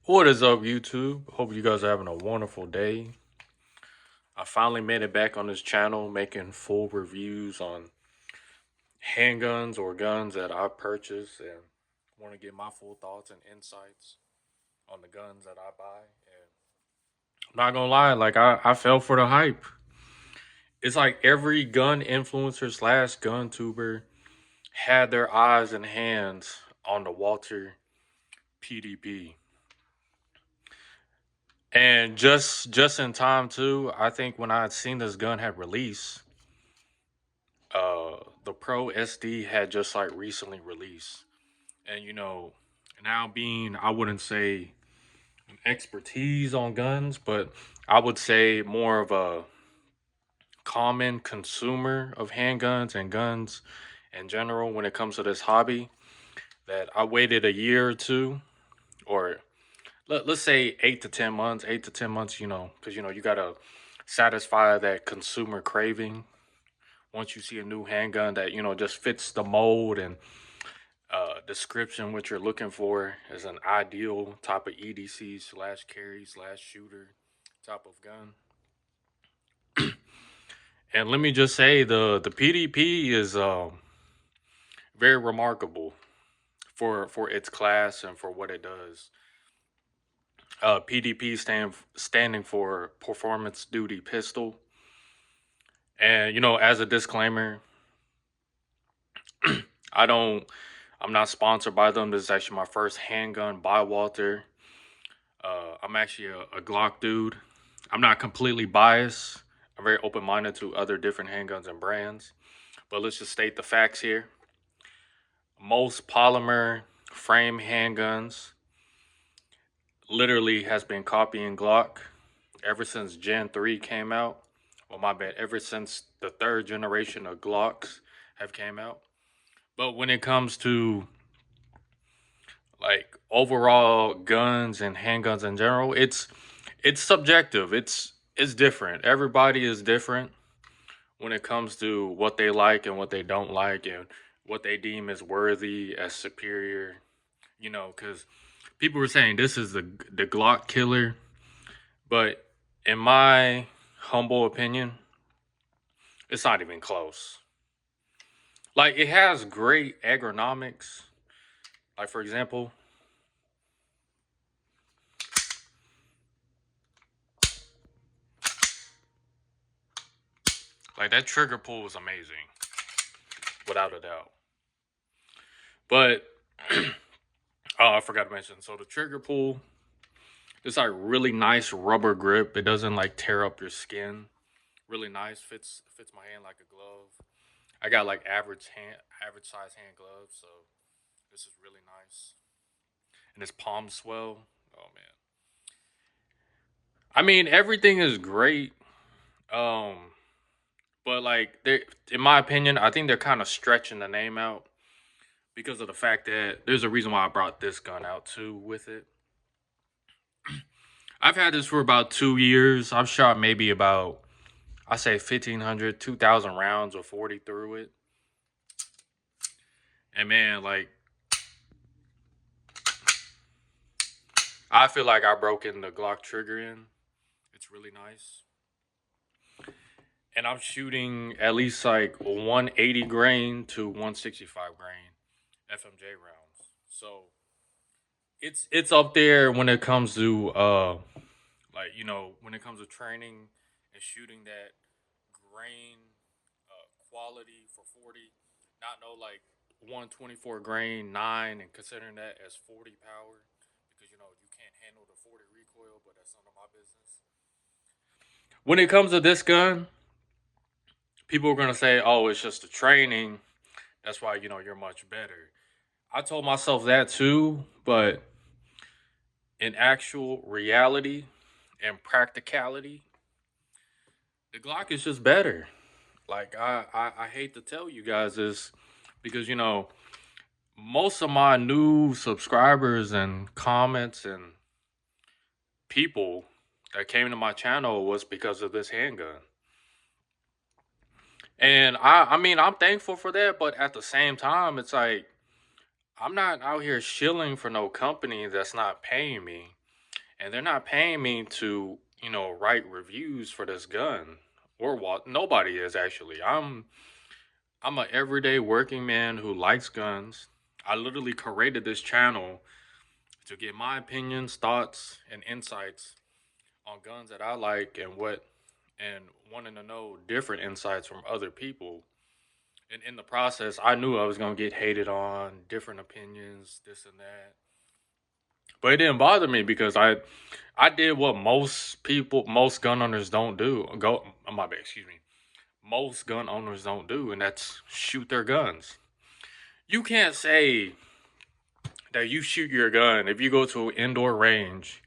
What is up, YouTube? Hope you guys are having a wonderful day. I finally made it back on this channel making full reviews on handguns or guns that I purchased and want to get my full thoughts and insights on the guns that I buy. And I'm not gonna lie, I fell for the hype. It's like every gun influencer slash gun tuber had their eyes and hands on the Walther PDP. And just in time too, I think when I had seen this gun had released, the Pro SD had just like recently released. And now being I wouldn't say an expertise on guns, but I would say more of a common consumer of handguns and guns in general when it comes to this hobby, that I waited a year or two, or let's say 8 to 10 months, 8 to 10 months, because you gotta satisfy that consumer craving once you see a new handgun that just fits the mold and description what you're looking for as an ideal type of EDC slash carry slash shooter type of gun. And let me just say the PDP is very remarkable for its class and for what it does. PDP standing for Performance Duty Pistol. And as a disclaimer, I don't I'm not sponsored by them. This is actually my first handgun by Walther. I'm actually a Glock dude. I'm not completely biased. I'm very open minded to other different handguns and brands. But let's just state the facts here. Most polymer frame handguns literally has been copying Glock ever since Gen 3 came out. Well, my bad, ever since the third generation of Glocks have came out. But when it comes to like overall guns and handguns in general, it's subjective. It's different. Everybody is different when it comes to what they like and what they don't like and what they deem as worthy, as superior. Because people were saying this is the Glock killer, but in my humble opinion, it's not even close. Like, it has great ergonomics. Like, for example, like that trigger pull was amazing, without a doubt. But oh, I forgot to mention. So the trigger pull, it's like really nice rubber grip. It doesn't like tear up your skin. Really nice. Fits my hand like a glove. I got like average size hand gloves, so this is really nice. And this palm swell. Oh man. I mean, everything is great. Um, but like they in my opinion, I think they're kind of stretching the name out because of the fact that there's a reason why I brought this gun out too with it. I've had this for about 2 years. I've shot maybe about, I say 1,500, 2,000 rounds of 40 through it. And man, like, I feel like I broke in the Glock trigger in. It's really nice. And I'm shooting at least like 180 grain to 165 grain FMJ rounds. So it's up there when it comes to when it comes to training and shooting that grain quality for 40, not no like 124 grain 9 and considering that as 40 power, because you can't handle the 40 recoil, but that's none of my business. When it comes to this gun, people are gonna say, "Oh, it's just the training. That's why you're much better." I told myself that too, but in actual reality and practicality, the Glock is just better. Like I hate to tell you guys this because most of my new subscribers and comments and people that came to my channel was because of this handgun. And I mean I'm thankful for that, but at the same time it's like I'm not out here shilling for no company that's not paying me. and they're not paying me to, write reviews for this gun or what. Nobody is actually. I'm an everyday working man who likes guns. I literally created this channel to get my opinions, thoughts, and insights on guns that I like and wanting to know different insights from other people. And in the process, I knew I was gonna get hated on, different opinions, this and that. But it didn't bother me because I did what most gun owners don't do. My bad, excuse me. Most gun owners don't do, and that's shoot their guns. You can't say that you shoot your gun if you go to an indoor range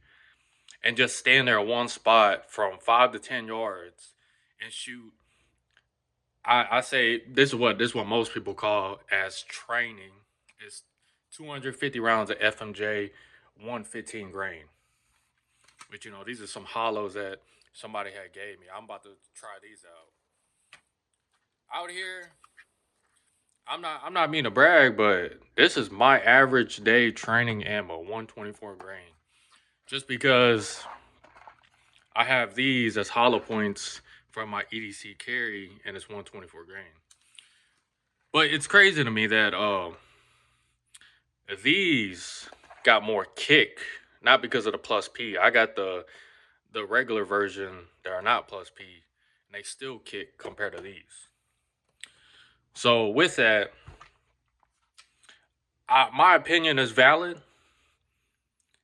and just stand there at one spot from 5 to 10 yards and shoot. I say this is what most people call as training is 250 rounds of FMJ, 115 grain. But these are some hollows that somebody had gave me. I'm about to try these out. Out here, I'm not mean to brag, but this is my average day training ammo, 124 grain. Just because I have these as hollow points from my EDC carry, and it's 124 grain. But it's crazy to me that these got more kick, not because of the plus P. I got the regular version that are not plus P, and they still kick compared to these. So with that, my opinion is valid,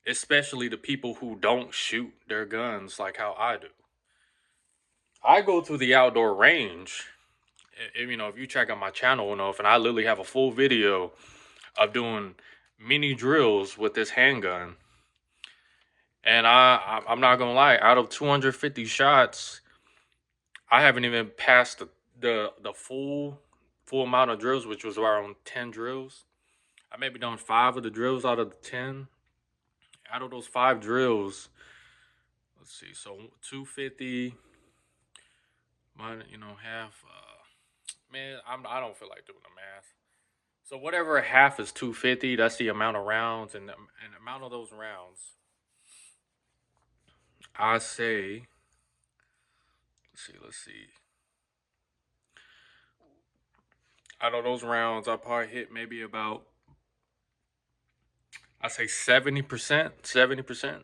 especially the people who don't shoot their guns like how I do. I go to the outdoor range. If you check out my channel enough, and I literally have a full video of doing mini drills with this handgun. And I'm not gonna lie, out of 250 shots, I haven't even passed the full amount of drills, which was around 10 drills. I maybe done 5 of the drills out of the 10. Out of those 5 drills, let's see, so 250 minus, half. Man, I don't feel like doing the math. So whatever half is 250, that's the amount of rounds, and the amount of those rounds, I say, let's see. Out of those rounds, I probably hit maybe about, I say 70%, 70%.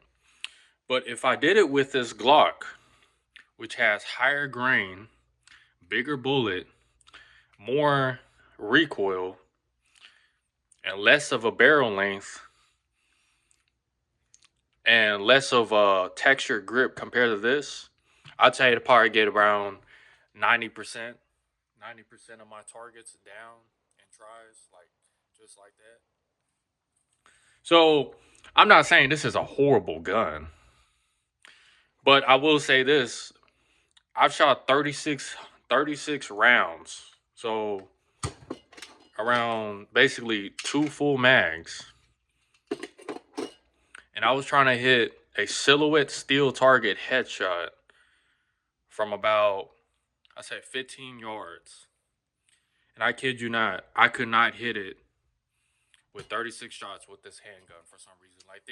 But if I did it with this Glock, which has higher grain, bigger bullet, more recoil, and less of a barrel length, and less of a textured grip compared to this, I'd say to probably get around 90%. 90% of my targets down and tries, like just like that. So I'm not saying this is a horrible gun, but I will say this: I've shot 36 rounds, so around basically 2 full mags, and I was trying to hit a silhouette steel target headshot from about, I say 15 yards. And I kid you not, I could not hit it with 36 shots with this handgun for some reason. Like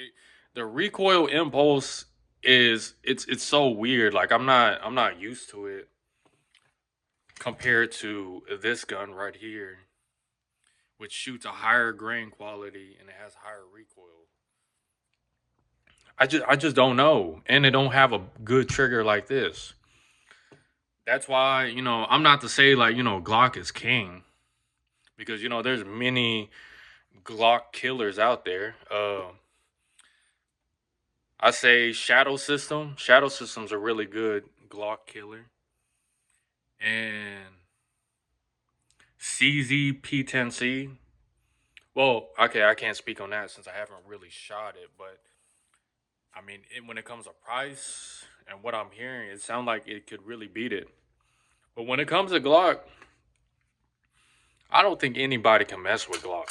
the recoil impulse is it's so weird. Like I'm not used to it compared to this gun right here, which shoots a higher grain quality and it has higher recoil. I just don't know, and it don't have a good trigger like this. That's why I'm not to say like Glock is king, because there's many Glock killers out there. I say Shadow System. Shadow System's a really good Glock killer. And CZP10C. Well, okay, I can't speak on that since I haven't really shot it, but I mean, when it comes to price and what I'm hearing, it sounds like it could really beat it. But when it comes to Glock, I don't think anybody can mess with Glock.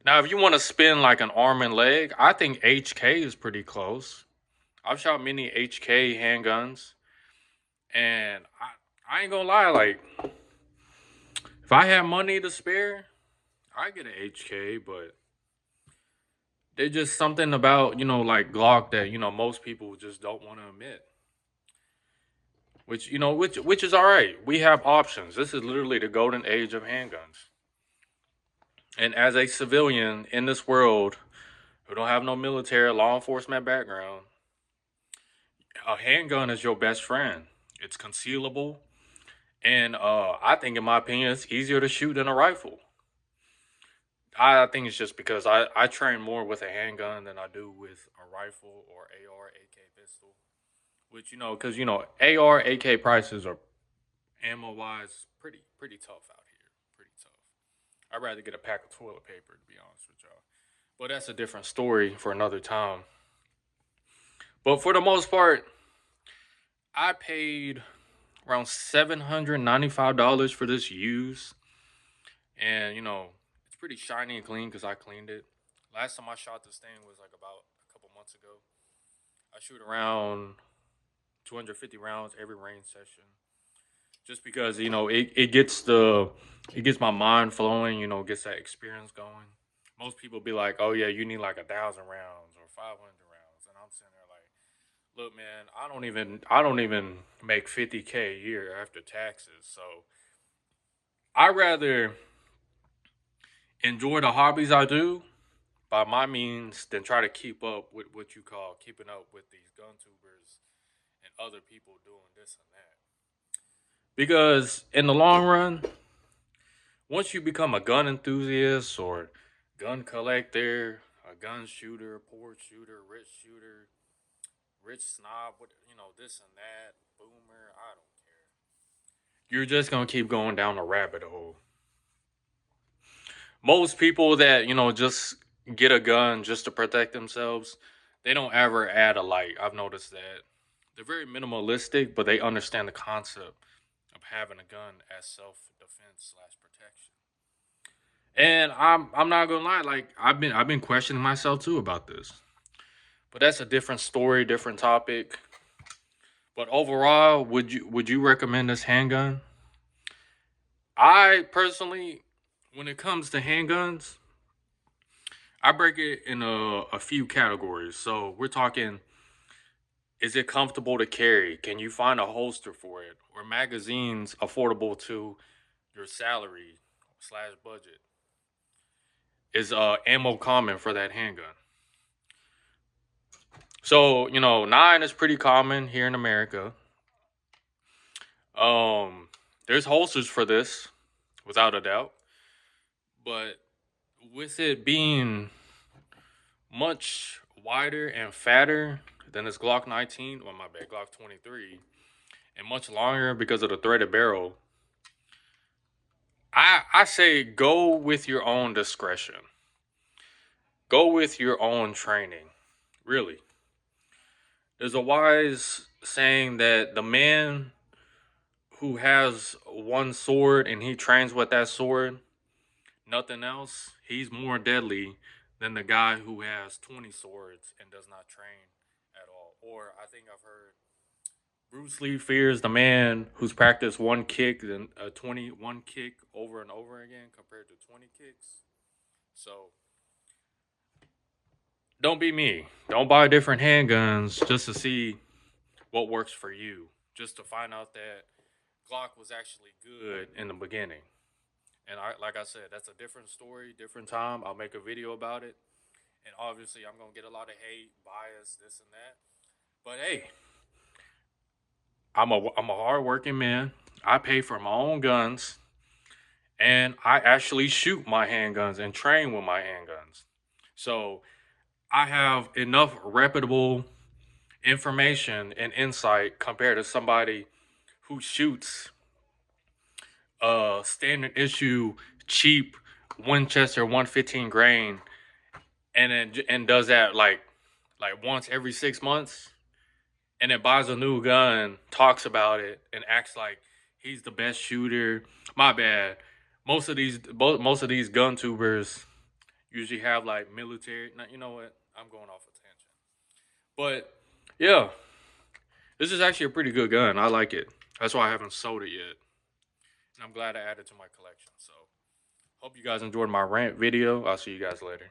Now, if you want to spin like an arm and leg, I think HK is pretty close. I've shot many HK handguns, and I ain't gonna lie, like, if I had money to spare, I'd get an HK, but It's just something about, like Glock that, most people just don't want to admit. Which is all right. We have options. This is literally the golden age of handguns. And as a civilian in this world who don't have no military law enforcement background, a handgun is your best friend. It's concealable, and I think, in my opinion, it's easier to shoot than a rifle. I think it's just because I train more with a handgun than I do with a rifle or AR, AK pistol. Which, because AR, AK prices are ammo wise pretty tough out here. Pretty tough. I'd rather get a pack of toilet paper, to be honest with y'all. But that's a different story for another time. But for the most part, I paid around $795 for this used. And, it's pretty shiny and clean because I cleaned it. Last time I shot this thing was like about a couple months ago. I shoot around 250 rounds every range session. Just because, it gets my mind flowing, gets that experience going. Most people be like, oh yeah, you need like 1,000 rounds or 500 rounds. And I'm sitting there like, look, man, I don't even make 50K a year after taxes. So I rather enjoy the hobbies I do by my means than try to keep up with what you call keeping up with these gun tubers and other people doing this and that. Because in the long run, once you become a gun enthusiast or gun collector, a gun shooter, poor shooter, rich snob, this and that, boomer, I don't care. You're just gonna keep going down the rabbit hole. Most people that, just get a gun just to protect themselves, they don't ever add a light. I've noticed that. They're very minimalistic, but they understand the concept of having a gun as self defense slash protection. And I'm not gonna lie, like I've been questioning myself too about this. But that's a different story, different topic. But overall, would you recommend this handgun? I personally, when it comes to handguns, I break it in a few categories. So we're talking, is it comfortable to carry? Can you find a holster for it? Or magazines affordable to your salary slash budget? Is ammo common for that handgun? So, 9 is pretty common here in America. There's holsters for this, without a doubt. But with it being much wider and fatter than this Glock 19, or my bad, Glock 23, and much longer because of the threaded barrel, I say go with your own discretion. Go with your own training. Really. There's a wise saying that the man who has one sword and he trains with that sword, nothing else, he's more deadly than the guy who has 20 swords and does not train at all. Or I think I've heard Bruce Lee fears the man who's practiced one kick and a 21 kick over and over again compared to 20 kicks. So don't be me. Don't buy different handguns just to see what works for you. Just to find out that Glock was actually good in the beginning. And like I said, that's a different story, different time. I'll make a video about it. And obviously, I'm going to get a lot of hate, bias, this and that. But hey, I'm a hardworking man. I pay for my own guns. And I actually shoot my handguns and train with my handguns. So I have enough reputable information and insight compared to somebody who shoots standard issue cheap Winchester 115 grain and does that like once every 6 months, and then buys a new gun, talks about it, and acts like he's the best shooter. My bad. Most of these gun tubers usually have like military. Now, you know what? I'm going off a tangent. But yeah, this is actually a pretty good gun. I like it. That's why I haven't sold it yet. And I'm glad I added to my collection. So hope you guys enjoyed my rant video. I'll see you guys later.